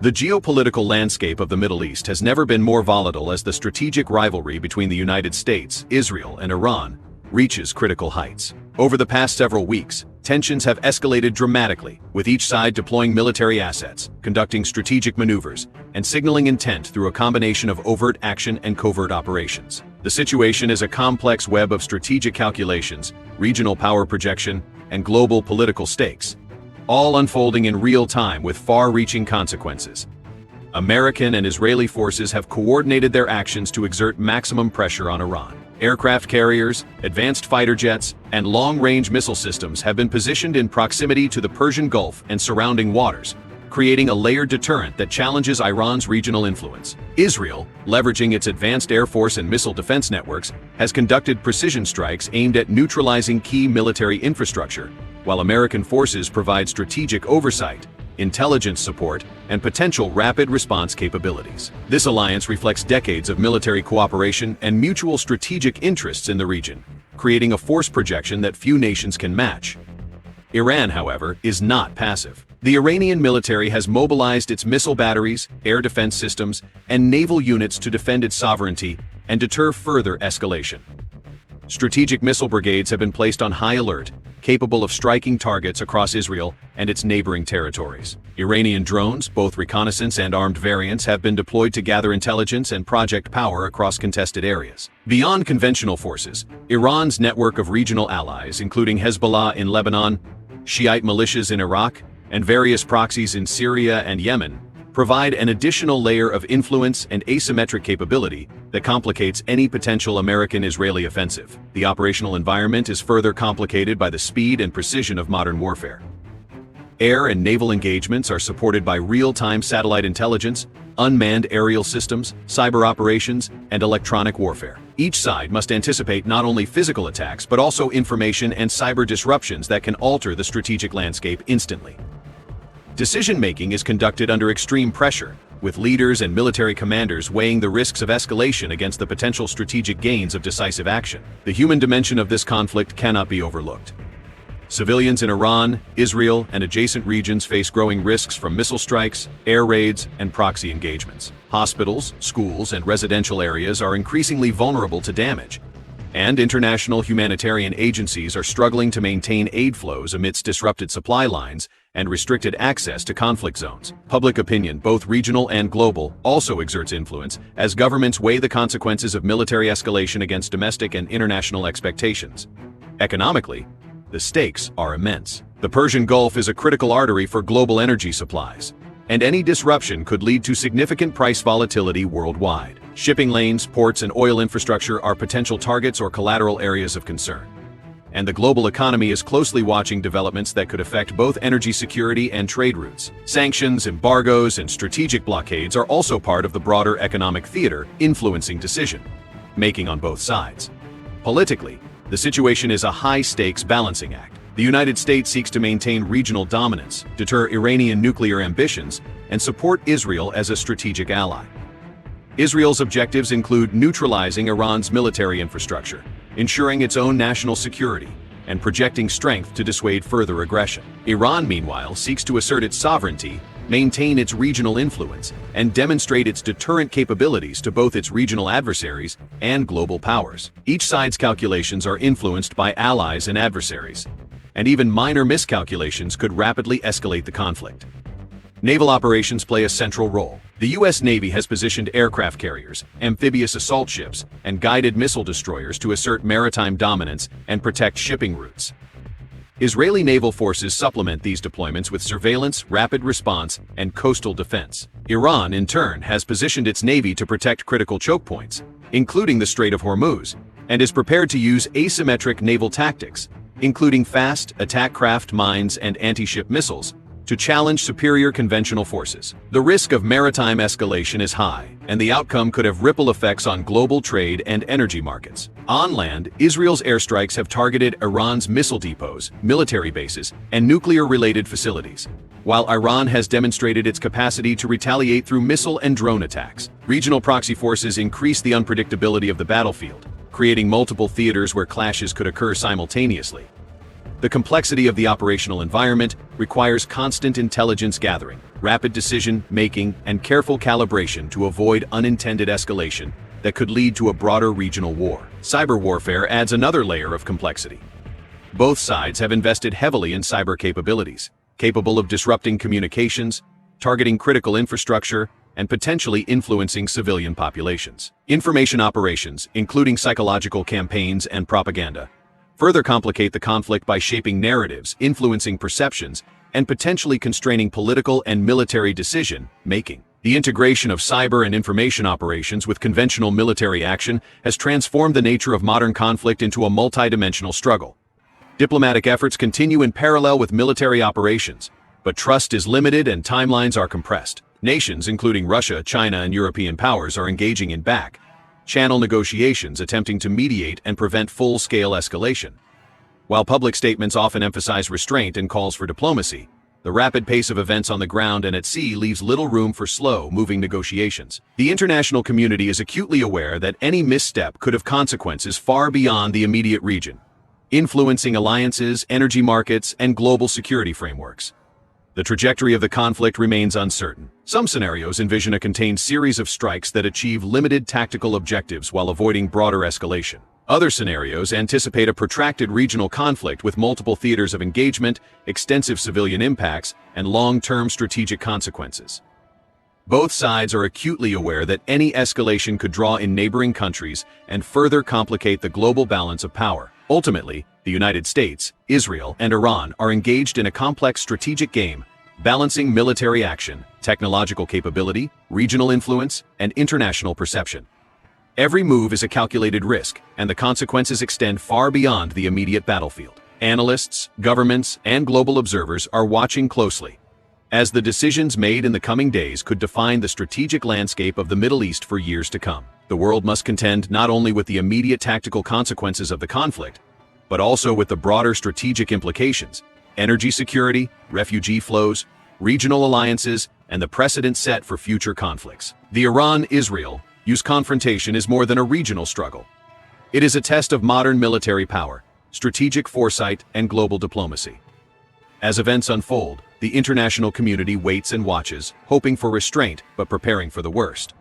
The geopolitical landscape of the Middle East has never been more volatile as the strategic rivalry between the United States, Israel, and Iran reaches critical heights. Over the past several weeks, tensions have escalated dramatically, with each side deploying military assets, conducting strategic maneuvers, and signaling intent through a combination of overt action and covert operations. The situation is a complex web of strategic calculations, regional power projection, and global political stakes, all unfolding in real time with far-reaching consequences. American and Israeli forces have coordinated their actions to exert maximum pressure on Iran. Aircraft carriers, advanced fighter jets, and long-range missile systems have been positioned in proximity to the Persian Gulf and surrounding waters, creating a layered deterrent that challenges Iran's regional influence. Israel, leveraging its advanced air force and missile defense networks, has conducted precision strikes aimed at neutralizing key military infrastructure, while American forces provide strategic oversight, intelligence support, and potential rapid response capabilities. This alliance reflects decades of military cooperation and mutual strategic interests in the region, creating a force projection that few nations can match. Iran, however, is not passive. The Iranian military has mobilized its missile batteries, air defense systems, and naval units to defend its sovereignty and deter further escalation. Strategic missile brigades have been placed on high alert, capable of striking targets across Israel and its neighboring territories. Iranian drones, both reconnaissance and armed variants, have been deployed to gather intelligence and project power across contested areas. Beyond conventional forces, Iran's network of regional allies, including Hezbollah in Lebanon, Shiite militias in Iraq, and various proxies in Syria and Yemen, provide an additional layer of influence and asymmetric capability that complicates any potential American-Israeli offensive. The operational environment is further complicated by the speed and precision of modern warfare. Air and naval engagements are supported by real-time satellite intelligence, unmanned aerial systems, cyber operations, and electronic warfare. Each side must anticipate not only physical attacks but also information and cyber disruptions that can alter the strategic landscape instantly. Decision-making is conducted under extreme pressure, with leaders and military commanders weighing the risks of escalation against the potential strategic gains of decisive action. The human dimension of this conflict cannot be overlooked. Civilians in Iran, Israel, and adjacent regions face growing risks from missile strikes, air raids, and proxy engagements. Hospitals, schools, and residential areas are increasingly vulnerable to damage, and international humanitarian agencies are struggling to maintain aid flows amidst disrupted supply lines and restricted access to conflict zones. Public opinion, both regional and global, also exerts influence as governments weigh the consequences of military escalation against domestic and international expectations. Economically, the stakes are immense. The Persian Gulf is a critical artery for global energy supplies, and any disruption could lead to significant price volatility worldwide. Shipping lanes, ports, and oil infrastructure are potential targets or collateral areas of concern. And the global economy is closely watching developments that could affect both energy security and trade routes. Sanctions, embargoes, and strategic blockades are also part of the broader economic theater, influencing decision-making on both sides. Politically, the situation is a high-stakes balancing act. The United States seeks to maintain regional dominance, deter Iranian nuclear ambitions, and support Israel as a strategic ally. Israel's objectives include neutralizing Iran's military infrastructure, ensuring its own national security, and projecting strength to dissuade further aggression. Iran, meanwhile, seeks to assert its sovereignty, maintain its regional influence, and demonstrate its deterrent capabilities to both its regional adversaries and global powers. Each side's calculations are influenced by allies and adversaries, and even minor miscalculations could rapidly escalate the conflict. Naval operations play a central role. The U.S. Navy has positioned aircraft carriers, amphibious assault ships, and guided missile destroyers to assert maritime dominance and protect shipping routes. Israeli naval forces supplement these deployments with surveillance, rapid response, and coastal defense. Iran, in turn, has positioned its navy to protect critical choke points, including the Strait of Hormuz, and is prepared to use asymmetric naval tactics, including fast attack craft mines and anti-ship missiles, to challenge superior conventional forces. The risk of maritime escalation is high, and the outcome could have ripple effects on global trade and energy markets. On land, Israel's airstrikes have targeted Iran's missile depots, military bases, and nuclear-related facilities, while Iran has demonstrated its capacity to retaliate through missile and drone attacks. Regional proxy forces increase the unpredictability of the battlefield, creating multiple theaters where clashes could occur simultaneously. The complexity of the operational environment requires constant intelligence gathering, rapid decision-making, and careful calibration to avoid unintended escalation that could lead to a broader regional war. Cyber warfare adds another layer of complexity. Both sides have invested heavily in cyber capabilities, capable of disrupting communications, targeting critical infrastructure, and potentially influencing civilian populations. Information operations, including psychological campaigns and propaganda, further complicate the conflict by shaping narratives, influencing perceptions, and potentially constraining political and military decision-making. The integration of cyber and information operations with conventional military action has transformed the nature of modern conflict into a multidimensional struggle. Diplomatic efforts continue in parallel with military operations, but trust is limited and timelines are compressed. Nations, including Russia, China, and European powers, are engaging in back-channel negotiations attempting to mediate and prevent full-scale escalation. While public statements often emphasize restraint and calls for diplomacy, the rapid pace of events on the ground and at sea leaves little room for slow-moving negotiations. The international community is acutely aware that any misstep could have consequences far beyond the immediate region, influencing alliances, energy markets, and global security frameworks. The trajectory of the conflict remains uncertain. Some scenarios envision a contained series of strikes that achieve limited tactical objectives while avoiding broader escalation. Other scenarios anticipate a protracted regional conflict with multiple theaters of engagement, extensive civilian impacts, and long-term strategic consequences. Both sides are acutely aware that any escalation could draw in neighboring countries and further complicate the global balance of power. Ultimately, the United States, Israel, and Iran are engaged in a complex strategic game, balancing military action, technological capability, regional influence, and international perception. Every move is a calculated risk, and the consequences extend far beyond the immediate battlefield. Analysts, governments, and global observers are watching closely, as the decisions made in the coming days could define the strategic landscape of the Middle East for years to come. The world must contend not only with the immediate tactical consequences of the conflict, but also with the broader strategic implications: energy security, refugee flows, regional alliances, and the precedent set for future conflicts. The Iran-Israel confrontation is more than a regional struggle. It is a test of modern military power, strategic foresight, and global diplomacy. As events unfold, the international community waits and watches, hoping for restraint but preparing for the worst.